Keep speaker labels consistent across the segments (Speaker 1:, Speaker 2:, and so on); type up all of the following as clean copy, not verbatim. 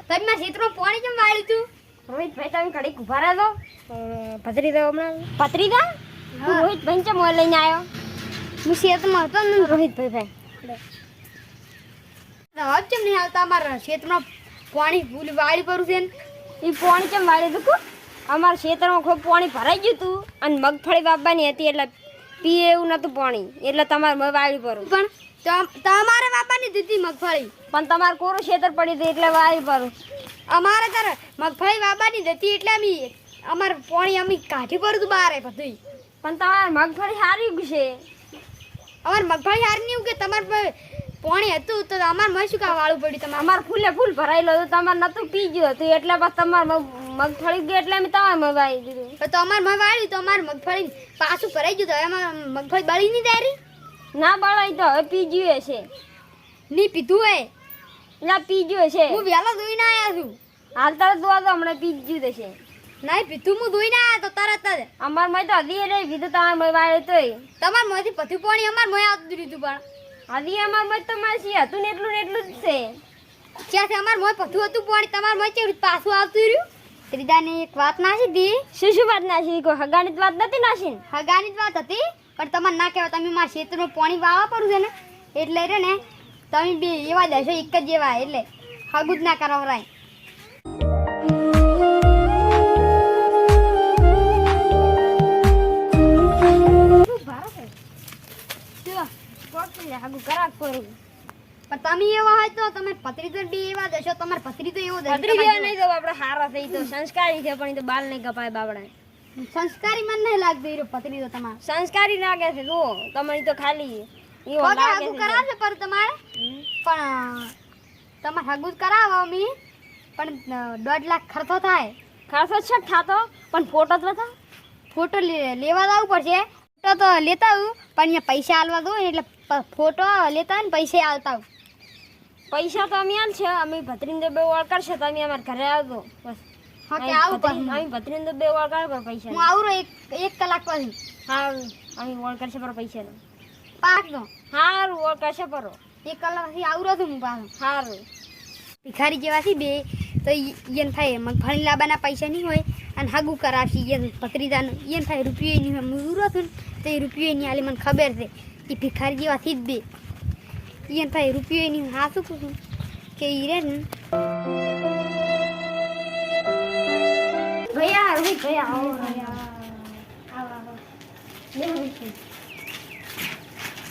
Speaker 1: તમે ક્ષેત્રમાં પાણી કેમ વાળ્યું તું?
Speaker 2: રોહિતભાઈ તમે ઘડીક ઉભા રહેજો. ભત્રીજા હમણાં ભત્રીજા
Speaker 1: હા.
Speaker 2: રોહિતભાઈ ચમ લઈને આવ્યો?
Speaker 1: હું ક્ષેત્રમાં હતો ને
Speaker 2: રોહિતભાઈ ભાઈ
Speaker 1: હવે કેમ નહીં આવતા? અમારા ક્ષેત્રમાં પાણી ફૂલ વાળી પડું છે ને
Speaker 2: એ પાણી કેમ વાળી હતું? અમારા ખેતરમાં ખૂબ પાણી ભરાઈ ગયું હતું અને મગફળી વાવવાની હતી એટલે પીએ એવું નતું પાણી એટલે તમારે વાળી પર
Speaker 1: પણ તમારે બાપાની દીધી મગફળી
Speaker 2: પણ તમારે કોરું ખેતર પડી હતી એટલે વાળી પર
Speaker 1: અમારે તારે મગફળી બાબાની દીધી એટલે અમારે પાણી અમે કાઢી પડ્યું હતું બારે બધું.
Speaker 2: પણ તમારે મગફળી સારી ઉગશે.
Speaker 1: અમારે મગફળી હારી નહીં કે તમારે પાણી હતું તો અમારે માં શું કા વાળું પડ્યું તમારે?
Speaker 2: અમારે ફૂલે ફૂલ ભરાયેલું હતું તમારે નતું પી ગયું હતું એટલે બસ તમારે મગફળી ગઈ એટલે અમે તમારે વાળી દીધું.
Speaker 1: તો અમારે માં વાળ્યું તો અમારે મગફળી પાછું ભરાઈ ગયું તો એમાં મગફળી બળી નહીં તારી?
Speaker 2: ના બળાય તો હવે પી ગયું છે.
Speaker 1: નહીં પીધું હે?
Speaker 2: ના પી ગયું છે.
Speaker 1: હું વહેલો ધોઈને આવ્યા છું.
Speaker 2: હાલ તરત દોવા તો હમણાં પી ગયું છે.
Speaker 1: નહીં પીધું હું ધોઈને આવ્યા તો તરત જ.
Speaker 2: અમારે માં તો હજી નહીં પીધું તમારે વાળ્યું તોય
Speaker 1: તમારે માંથી બધું પાણી અમારે માં આવતું રહ્યું પણ
Speaker 2: હજી અમારે માં તો માસી હતું ને એટલું જ છે.
Speaker 1: ત્યાંથી અમારે મોય બધું હતું પાણી તમારે મોય કેવું પાછું આવતું રહ્યું? ત્રીજાને એક વાત નાસી હતી.
Speaker 2: શું વાત નાસી? કોઈ હગાની વાત નથી નાસી?
Speaker 1: હગાની જ વાત હતી પણ તમારે ના કહેવાય. તમે મારા ક્ષેત્રમાં પાણી વાવવા પડું છે ને એટલે રે ને તમે બે એવા દેશો એક જ જેવા એટલે હગું જ ના કરાવરાય.
Speaker 2: હગું કરાક કરું
Speaker 1: પણ તમે એવા હોય તો તમે પત્રી તો બે એવા દેશો. તમારે પત્રી તો એવો દેશો.
Speaker 2: પત્રી જેવા નહીં તો આપણે હારા થઈ તો સંસ્કારી છે પણ એ તો બાલ નહીં કપાય બાબડા.
Speaker 1: સંસ્કારી મને નહીં લાગતું એ પત્રી તો તમારે
Speaker 2: સંસ્કારી લાગે છે જો તમારી તો ખાલી એવો
Speaker 1: પગે
Speaker 2: લાગે
Speaker 1: હગું
Speaker 2: છે.
Speaker 1: કરાવશે પર તમારે પણ તમારે હગું જ કરાવો અમે પણ 1.5 લાખ ખર્ચો થાય.
Speaker 2: ખાસો છે થાતો પણ ફોટો તો થા
Speaker 1: ફોટો લેવા જવું પડશે. ફોટો તો લેતા આવું પણ અહીંયા પૈસા આલવા દો એટલે ફોટો લેતા હોય ને પૈસા આલતા આવું.
Speaker 2: પૈસા તો અમે આલ છે અમે ભત્રીને બે ઓળ કરશે તો અમે અમારા ઘરે આવજો બસ.
Speaker 1: હા કે આવું પછી
Speaker 2: અમે ભત્રીને બે ઓળ કરે પૈસા
Speaker 1: હું આવું એક કલાક પછી
Speaker 2: હા અમે ઓળ કરશે પર પૈસા નો
Speaker 1: પાકનો
Speaker 2: હારું ઓળ કરશે પરો
Speaker 1: 1 કલાક પછી આવું છું હું પાછું.
Speaker 2: હારું
Speaker 1: ભિખારી જેવા છે બે તો ઈયન થાય મગફળી લાવવાના પૈસા નહીં હોય અને હગું કરાવશે ઈયન ભત્રીજાનું ઈયન થાય રૂપિયો નહીં હોય. હું હતું ને તો એ રૂપિયો નહીં હાલે મને ખબર છે એ ભિખારી જેવા થી જ બે ઈયન થાય રૂપિયો નહીં. હા શું કહું કે ઈ રે ને
Speaker 2: ભૈયા રોહિત ભૈયા આવો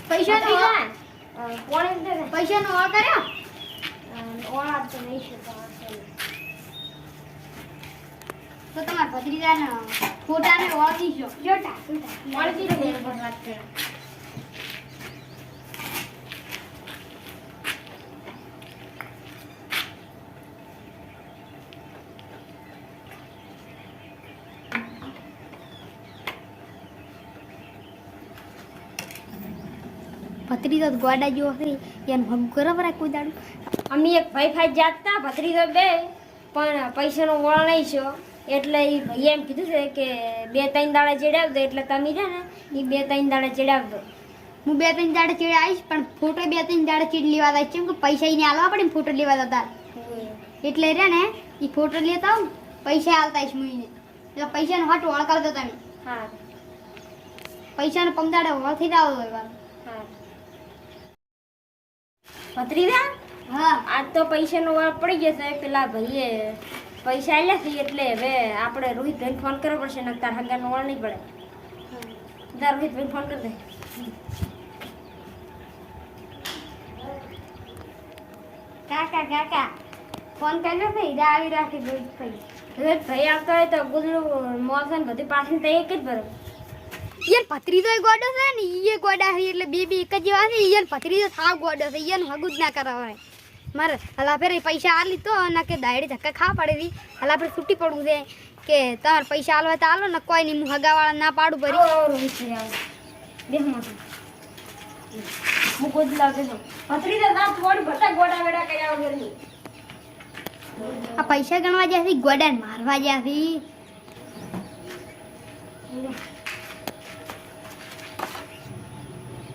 Speaker 1: પૈસા
Speaker 2: કોણે
Speaker 1: પૈસાનો ઓળ કર્યો
Speaker 2: ઓળા તો નહીં છે
Speaker 1: તો તમારા ભત્રીજાને ફોટાને ઓળ દીશો.
Speaker 2: મળતી રહે વાત કરે.
Speaker 1: ભત્રીજો ગોડા જેવો છે એનું હગું કરાવરાય કોઈ દાડું?
Speaker 2: અમે એક ભાઈ જાતતા ભત્રીજો બે પણ પૈસાનો વળ નહીં છો એટલે એ ભાઈએ એમ કીધું છે કે 2-3 દાડા ચડાવી દો એટલે તમે છે ને એ 2-3 દાડા ચડાવી દો.
Speaker 1: હું 2-3 દાડે ચડે આવીશ પણ ફોટો 2-3 દાડે ચીડ લેવા જાય કેમ કે પૈસા એને આલવા પડે ને ફોટો લેવા જતા એટલે રે ને એ ફોટો લેતા આવું પૈસા આલતા આવીશ હું એને એટલે પૈસાનો હટ વળ કરી દો તમે.
Speaker 2: હા
Speaker 1: પૈસાનો પમદાડે વળ થઈ જાવ હોય.
Speaker 2: હા ભત્રીજા
Speaker 1: હા
Speaker 2: આજ તો પૈસાનો વળ પડી જશે. પેલા ભાઈએ પૈસા આલ્યા છે એટલે હવે આપણે રોહિતભાઈને ફોન કરવો પડશે ને તાર હગાનો વળ નહીં પડે. તાર રોહિતભાઈને ફોન કરી દે.
Speaker 1: કાકા ફોન કર્યો છે ઈદા આવી રાખી ભાઈ.
Speaker 2: ભાઈ આવતો હોય તો ગુદડું મોસમ બધી પાછી તો એક જ બરોબર.
Speaker 1: ઈયન ભત્રીજો ગોડો છે ને ઈએ ગોડા છે એટલે બે એક જ જેવા છે. ઈયન ભત્રીજો થાવ ગોડો છે ઈયન હગું જ ના કરાવાય. મારે હલા ફેર પૈસા આલી તો ના કે દાયડી ધક્કા ખાવા પડે રી હલા ફેર છૂટી પડવું છે કે તમારે પૈસા આલવા તો આલો ને કોઈ નહીં હું હગાવાળા ના પાડું ભરી.
Speaker 2: હું ગોદ લાવતો છું ભત્રીજા ના થોડી ભટા ગોડા વેડા કર્યા વગરની.
Speaker 1: આ પૈસા ગણવા જ્યાં છે ગોડા મારવા જ્યાં છે.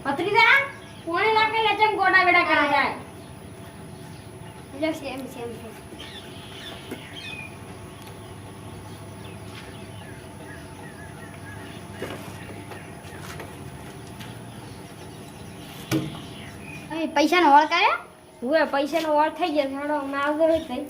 Speaker 2: ભત્રીજા કોણે લાગે ને ચમ ગોડા વેડા કરે જાય.
Speaker 1: સેમ હવે પૈસાનો વળ કર્યા
Speaker 2: હું પૈસાનો વળ થઈ ગયા હેડો અમે આવતો રહી થઈ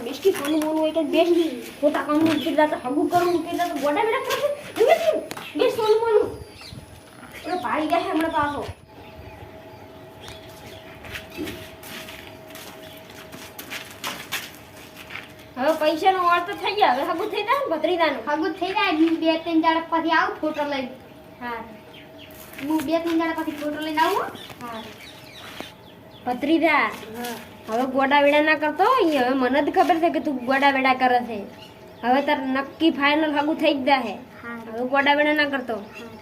Speaker 2: બેસ્ટી કોનું મોનું હોય કે બેસ્ટી પોતા કામનું કીધા તો હગું કરવું કીધા તો ગોડા બેડા કરે બેસ સોનું મોનું ઓલો ભાઈ ગયા હમણાં પાછો હવે પૈસાનો વાર તો થઈ ગયા હવે હગું થઈ જાય ને ભત્રીજાનું
Speaker 1: હગું થઈ જાય હું 2-3 દાડા પછી આવું ફોટો લઈને
Speaker 2: હા
Speaker 1: હું 2-3 દાડા પછી ફોટો લઈને આવું
Speaker 2: હા ભત્રીજા હવે ગોડા વેડા ના કરતો હોય હવે મને જ ખબર છે કે તું ગોડા વેડા કરે છે હવે તાર નક્કી ફાઇનલ હગું થઈ જ જાય
Speaker 1: હા
Speaker 2: હવે ગોડા વેડા ના કરતો
Speaker 1: હા